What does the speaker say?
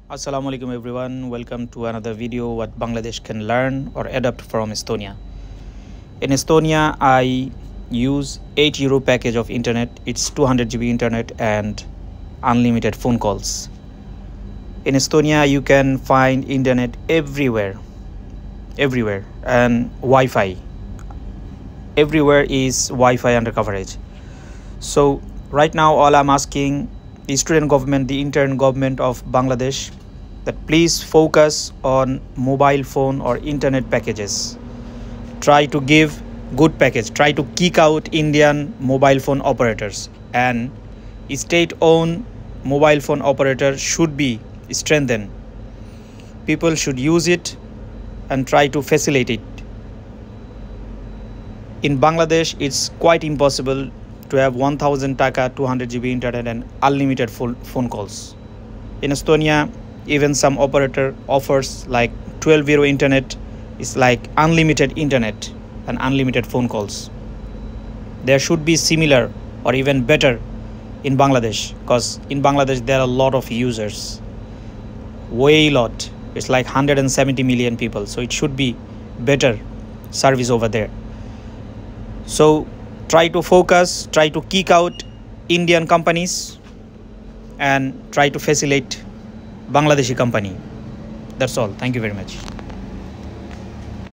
Assalamu alaikum everyone. Welcome to another video what Bangladesh can learn or adapt from Estonia. In Estonia, I use €8 package of internet. It's 200 GB internet and unlimited phone calls. In Estonia, you can find internet everywhere, and Wi-Fi. Everywhere is Wi-Fi under coverage. So right now, all I'm asking the student government, the intern government of Bangladesh, that please focus on mobile phone or internet packages. Try to give good package. Try to kick out Indian mobile phone operators, and state-owned mobile phone operator should be strengthened. People should use it and try to facilitate it. In Bangladesh, it's quite impossible to have 1000 taka 200 GB internet and unlimited phone calls. In Estonia, even some operator offers like 12 € internet is like unlimited internet and unlimited phone calls. There should be similar or even better in Bangladesh, because in Bangladesh there are a lot of users, way lot. It's like 170 million people, so it should be better service over there. So try to focus, try to kick out Indian companies and try to facilitate Bangladeshi company. That's all. Thank you very much.